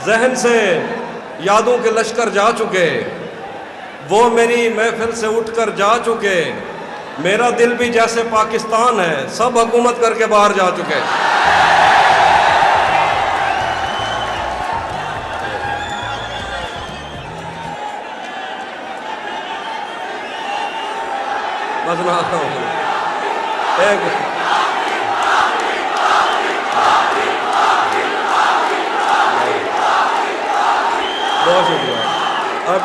जहन से यादों के लश्कर जा चुके, वो मेरी महफिल से उठकर जा चुके। मेरा दिल भी जैसे पाकिस्तान है, सब हुकूमत करके बाहर जा चुके। बस ना एक बहुत शुक्रिया। अब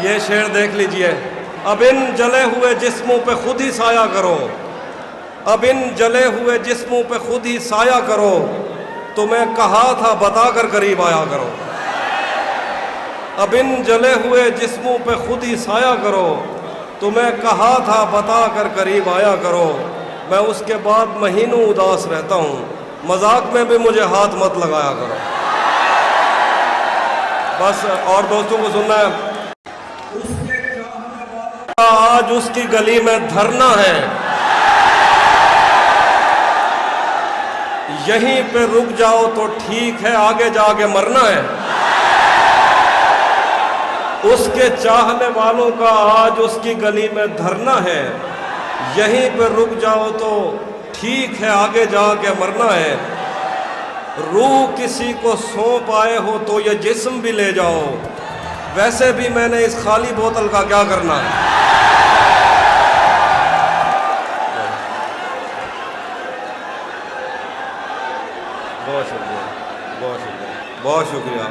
ये शेर देख लीजिए। अब इन जले हुए जिस्मों पे खुद ही साया करो, अब इन जले हुए जिस्मों पे खुद ही साया करो, तुम्हें कहा था बता कर करीब आया करो। अब इन जले हुए जिस्मों पे खुद ही साया करो, तुम्हें कहा था बता कर करीब आया करो। मैं उसके बाद महीनों उदास रहता हूँ, मजाक में भी मुझे हाथ मत लगाया करो। बस और दोस्तों को सुनना है। आज उसकी गली में धरना है, यहीं पे रुक जाओ तो ठीक है, आगे जाके मरना है। उसके चाहने वालों का आज उसकी गली में धरना है, यहीं पे रुक जाओ तो ठीक है, आगे जाके मरना है। रूह किसी को सौंप आए हो तो ये जिस्म भी ले जाओ, वैसे भी मैंने इस खाली बोतल का क्या करना है। बहुत शुक्रिया, बहुत शुक्रिया, बहुत शुक्रिया।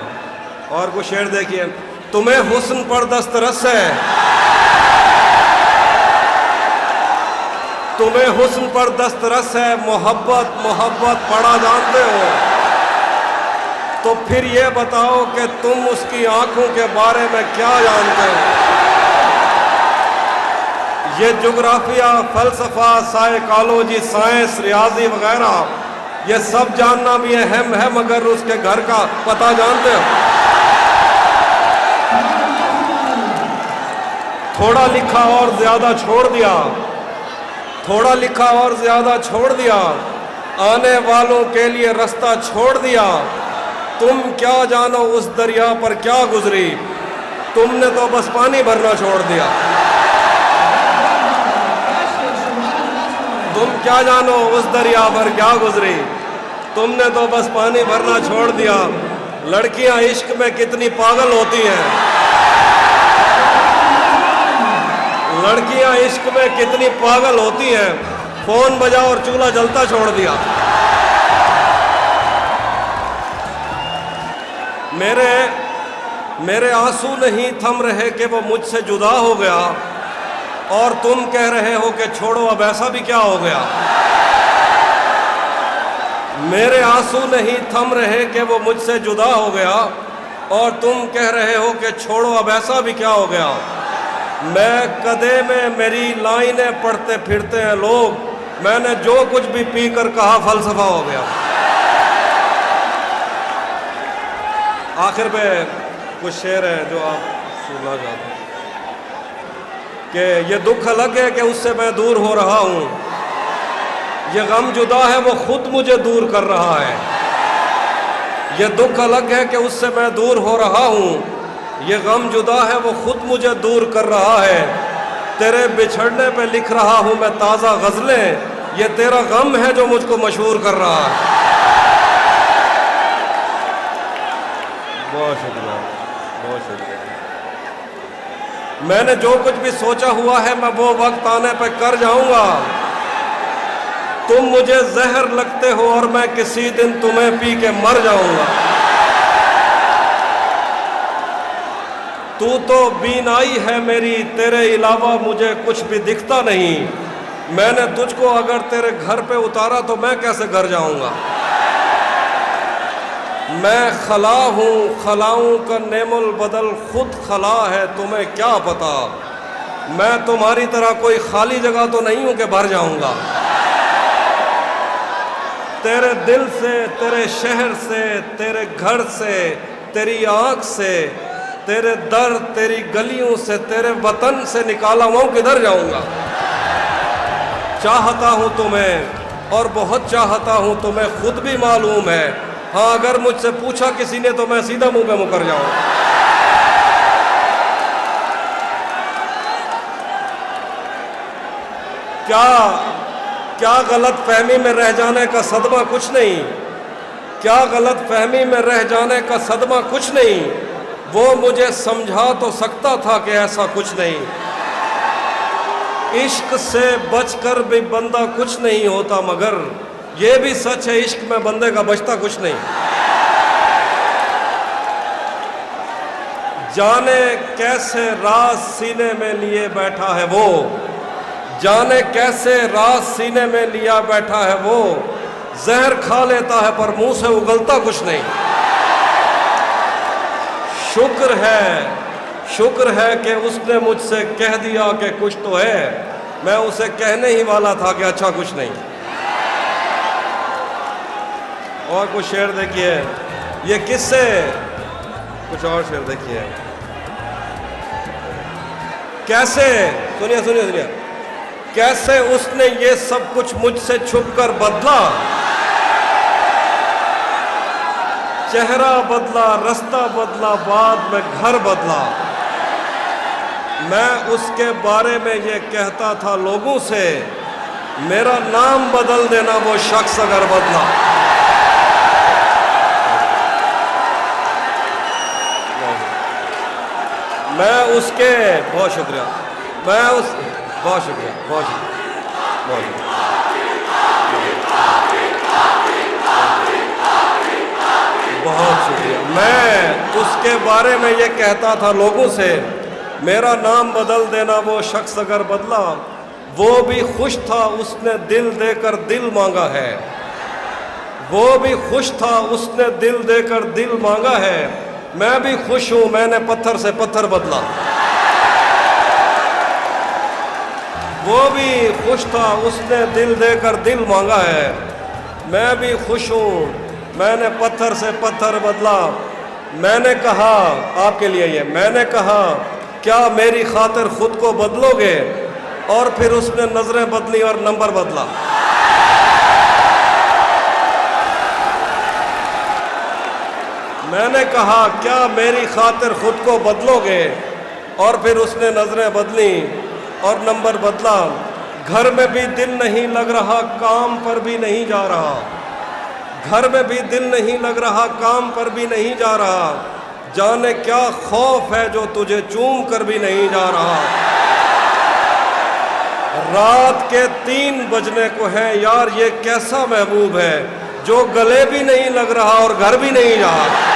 और कुछ शेर देखिए। तुम्हें हुस्न पर दस्तरस है, तुम्हें हुस्न पर दस्तरस है, मोहब्बत मोहब्बत पढ़ा जानते हो, तो फिर ये बताओ कि तुम उसकी आंखों के बारे में क्या जानते हो। ये जोग्राफिया, फलसफा, साइकोलॉजी, साइंस, रियाजी वगैरह ये सब जानना भी अहम है, मगर उसके घर का पता जानते हो। थोड़ा लिखा और ज्यादा छोड़ दिया, थोड़ा लिखा और ज्यादा छोड़ दिया, आने वालों के लिए रास्ता छोड़ दिया। तुम क्या जानो उस दरिया पर क्या गुजरी, तुमने तो बस पानी भरना छोड़ दिया। तुम क्या जानो उस दरिया पर क्या गुजरी, तुमने तो बस पानी भरना छोड़ दिया। लड़कियां इश्क में कितनी पागल होती हैं, लड़कियां इश्क में कितनी पागल होती हैं, फोन बजा और चूल्हा जलता छोड़ दिया। मेरे आंसू नहीं थम रहे कि वो मुझसे जुदा हो गया, और तुम कह रहे हो कि छोड़ो अब ऐसा भी क्या हो गया। मेरे आंसू नहीं थम रहे कि वो मुझसे जुदा हो गया, और तुम कह रहे हो कि छोड़ो अब ऐसा भी क्या हो गया। मैं कदे में मेरी लाइनें पढ़ते फिरते हैं लोग, मैंने जो कुछ भी पी कर कहा फलसफा हो गया। आखिर में कुछ शेर है जो आप सुनना चाहते हैं कि ये दुख अलग है कि उससे मैं दूर हो रहा हूँ, ये गम जुदा है वो खुद मुझे दूर कर रहा है। ये दुख अलग है कि उससे मैं दूर हो रहा हूँ, ये गम जुदा है वो खुद मुझे दूर कर रहा है। तेरे बिछड़ने पे लिख रहा हूँ मैं ताज़ा गज़लें, ये तेरा गम है जो मुझको मशहूर कर रहा है। बहुत शुक्रिया, बहुत शुक्रिया। मैंने जो कुछ भी सोचा हुआ है मैं वो वक्त आने पे कर जाऊंगा। तुम मुझे जहर लगते हो और मैं किसी दिन तुम्हें पी के मर जाऊंगा। तू तो बीनाई है मेरी, तेरे अलावा मुझे कुछ भी दिखता नहीं। मैंने तुझको अगर तेरे घर पे उतारा तो मैं कैसे घर जाऊंगा। मैं खला हूँ, खलाऊं का नेमुल बदल खुद खला है, तुम्हें क्या पता। मैं तुम्हारी तरह कोई खाली जगह तो नहीं हूं कि भर जाऊंगा। तेरे दिल से, तेरे शहर से, तेरे घर से, तेरी आँख से, तेरे दर, तेरी गलियों से, तेरे वतन से निकाला हुआ किधर जाऊंगा। चाहता हूँ तुम्हें और बहुत चाहता हूँ, तुम्हें खुद भी मालूम है। हाँ, अगर मुझसे पूछा किसी ने तो मैं सीधा मुंह पे मुकर जाऊं। क्या क्या गलत फहमी में रह जाने का सदमा कुछ नहीं, क्या गलत फहमी में रह जाने का सदमा कुछ नहीं। वो मुझे समझा तो सकता था कि ऐसा कुछ नहीं। इश्क से बचकर भी बंदा कुछ नहीं होता, मगर ये भी सच है इश्क में बंदे का बचता कुछ नहीं। जाने कैसे राज सीने में लिए बैठा है वो, जाने कैसे राज सीने में लिया बैठा है वो। जहर खा लेता है पर मुंह से उगलता कुछ नहीं। शुक्र है कि उसने मुझसे कह दिया कि कुछ तो है। मैं उसे कहने ही वाला था कि अच्छा कुछ नहीं। और कुछ शेर देखिए, ये किससे, कुछ और शेर देखिए। कैसे, सुनिए सुनिए सुनिए, कैसे उसने ये सब कुछ मुझसे छुपकर बदला। चेहरा बदला, रास्ता बदला, बाद में घर बदला। मैं उसके बारे में ये कहता था लोगों से, मेरा नाम बदल देना वो शख्स अगर बदला। मैं उसके, बहुत शुक्रिया, मैं उस, बहुत शुक्रिया, बहुत शुक्रिया, बहुत शुक्रिया। बहुत शुक्रिया। मैं उसके बारे में ये कहता था लोगों से, मेरा नाम बदल देना वो शख्स अगर बदला। वो भी खुश था उसने दिल देकर दिल मांगा है, वो भी खुश था उसने दिल देकर दिल मांगा है। मैं भी खुश हूं मैंने पत्थर से पत्थर बदला। वो भी खुश था उसने दिल देकर दिल मांगा है। मैं भी खुश हूं मैंने पत्थर से पत्थर बदला। मैंने कहा, आपके लिए ये, मैंने कहा क्या मेरी खातिर खुद को बदलोगे, और फिर उसने नजरें बदली और नंबर बदला। मैंने कहा क्या मेरी खातिर खुद को बदलोगे, और फिर उसने नजरें बदली और नंबर बदला। घर में भी दिल नहीं लग रहा, काम पर भी नहीं जा रहा। घर में भी दिल नहीं लग रहा, काम पर भी नहीं जा रहा। जाने क्या खौफ है जो तुझे चूम कर भी नहीं जा रहा। रात के 3 बजने को है यार, ये कैसा महबूब है जो गले भी नहीं लग रहा और घर भी नहीं जा रहा।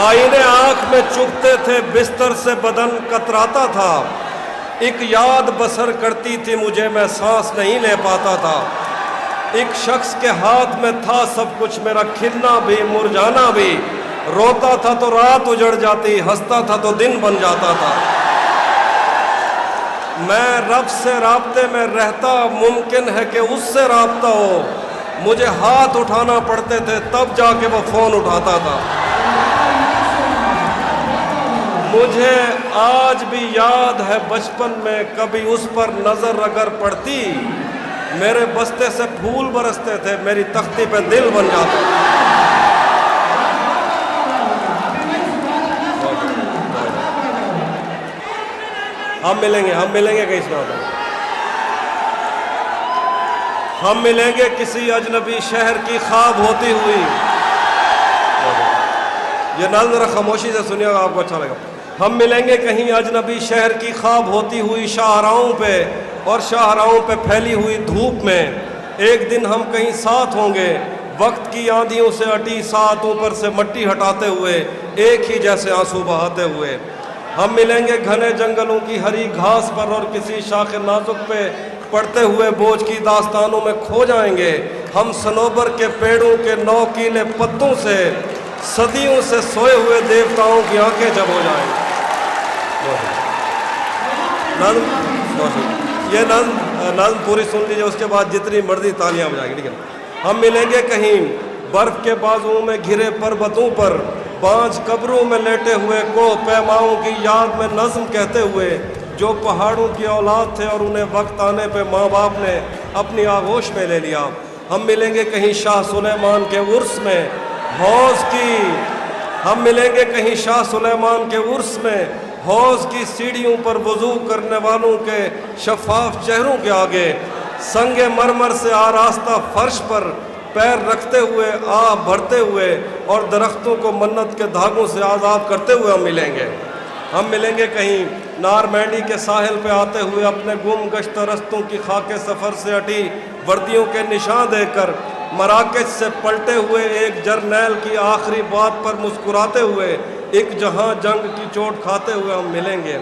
आईने आंख में चुभते थे, बिस्तर से बदन कतराता था। एक याद बसर करती थी मुझे, मैं सांस नहीं ले पाता था। एक शख्स के हाथ में था सब कुछ, मेरा खिलना भी मुरझाना भी। रोता था तो रात उजड़ जाती, हंसता था तो दिन बन जाता था। मैं रब से राब्ते में रहता, मुमकिन है कि उससे राब्ता हो। मुझे हाथ उठाना पड़ते थे तब जाके वो फोन उठाता था। मुझे आज भी याद है बचपन में कभी उस पर नजर अगर पड़ती, मेरे बस्ते से फूल बरसते थे, मेरी तख्ती पे दिल बन जाता। हम मिलेंगे कहीं सुना, हम मिलेंगे किसी अजनबी शहर की ख्वाब होती हुई। ये नाज़ जरा खामोशी से सुनिएगा, आपको अच्छा लगेगा। हम मिलेंगे कहीं अजनबी शहर की ख्वाब होती हुई शाहराहों पे, और शाहराहों पे फैली हुई धूप में। एक दिन हम कहीं साथ होंगे, वक्त की आंधियों से अटी साथ, ऊपर से मिट्टी हटाते हुए, एक ही जैसे आंसू बहाते हुए। हम मिलेंगे घने जंगलों की हरी घास पर, और किसी शाख नाजुक पे पड़ते हुए बोझ की दास्तानों में खो जाएंगे। हम सनोबर के पेड़ों के नौकीले पत्तों से, सदियों से सोए हुए देवताओं की आंखें जब हो जाएंगी। ये नज़्म पूरी सुन लीजिए, उसके बाद जितनी मर्जी तालियां बजाएंगे, ठीक है। हम मिलेंगे कहीं बर्फ के बाजुओं में घिरे पर्वतों पर, पांच कब्रों में लेटे हुए को पैमाओं की याद में नज्म कहते हुए जो पहाड़ों की औलाद थे और उन्हें वक्त आने पे माँ बाप ने अपनी आगोश में ले लिया। हम मिलेंगे कहीं शाह सुलेमान के उर्स में हौज की, हम मिलेंगे कहीं शाह सुलेमान के उर्स में हौज की सीढ़ियों पर वजू करने वालों के शफाफ चेहरों के आगे संगे मरमर से आरास्ता फर्श पर पैर रखते हुए आह भरते हुए और दरख्तों को मन्नत के धागों से आज़ाद करते हुए हम मिलेंगे। हम मिलेंगे कहीं नारमैंडी के साहिल पे आते हुए अपने गुम गश्त रस्तों की खाके सफ़र से हटी वर्दियों के निशान देकर मराकज से पलटे हुए एक जर्नैल की आखिरी बात पर मुस्कुराते हुए एक जहां जंग की चोट खाते हुए हम मिलेंगे।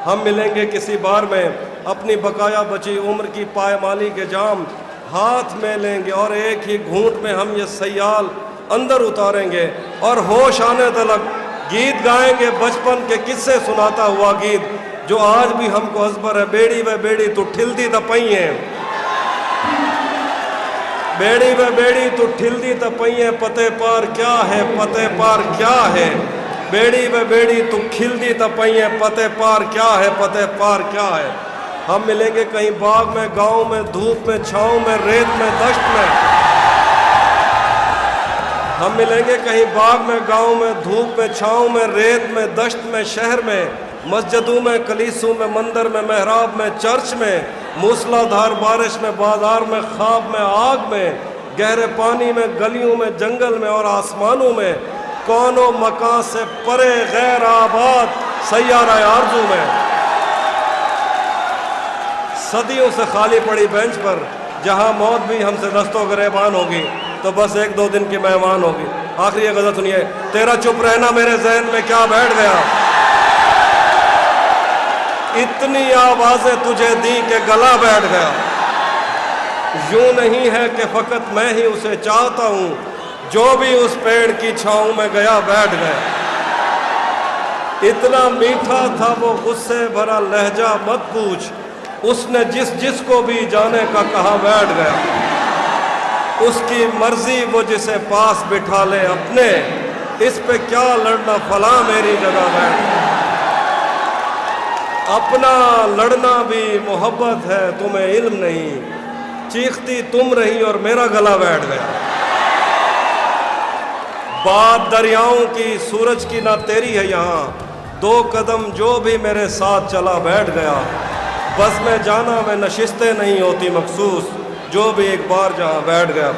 हम मिलेंगे किसी बार में अपनी बकाया बची उम्र की पायमाली के जाम हाथ में लेंगे और एक ही घूंट में हम ये सयाल अंदर उतारेंगे और होश आने तलक गीत गाएंगे बचपन के किस्से सुनाता हुआ गीत जो आज भी हमको अजबर है। बेड़ी व बेड़ी तू ठिलदी तपइए, बेड़ी व बेड़ी तू ठिलदी तपइए, पते पार क्या है पते पार क्या है, बेड़ी व बेड़ी तू खिलदी तपइए, पते पार क्या है पते पार क्या है। हम मिलेंगे कहीं बाग में गांव में धूप में छाँव में रेत में दश्त में, हम मिलेंगे कहीं बाग में गांव में धूप में छाँव में रेत में दश्त में शहर में मस्जिदों में कलीसों में मंदिर में मेहराब में चर्च में मूसलाधार बारिश में बाजार में ख्वाब में आग में गहरे पानी में गलियों में जंगल में और आसमानों में कौनो मकान से परे गैर आबाद सैयारा आरज़ू में सदियों से खाली पड़ी बेंच पर जहां मौत भी हमसे दस्तों गिरेबान होगी तो बस एक दो दिन की मेहमान होगी। आखिरी गज़ल सुनिए। तेरा चुप रहना मेरे जहन में क्या बैठ गया, इतनी आवाजें तुझे दी के गला बैठ गया, यूं नहीं है कि फकत मैं ही उसे चाहता हूं, जो भी उस पेड़ की छांव में गया बैठ गया। इतना मीठा था वो गुस्से भरा लहजा मत पूछ, उसने जिस जिसको भी जाने का कहा बैठ गया। उसकी मर्जी वो जिसे पास बिठा ले अपने, इस पे क्या लड़ना फला मेरी जगह बैठ। अपना लड़ना भी मोहब्बत है तुम्हें इल्म नहीं, चीखती तुम रही और मेरा गला बैठ गया। बात दरियाओं की सूरज की ना तेरी है यहाँ, दो कदम जो भी मेरे साथ चला बैठ गया। बस में जाना में नशिस्तें नहीं होती मखसूस, जो भी एक बार जहाँ बैठ गया।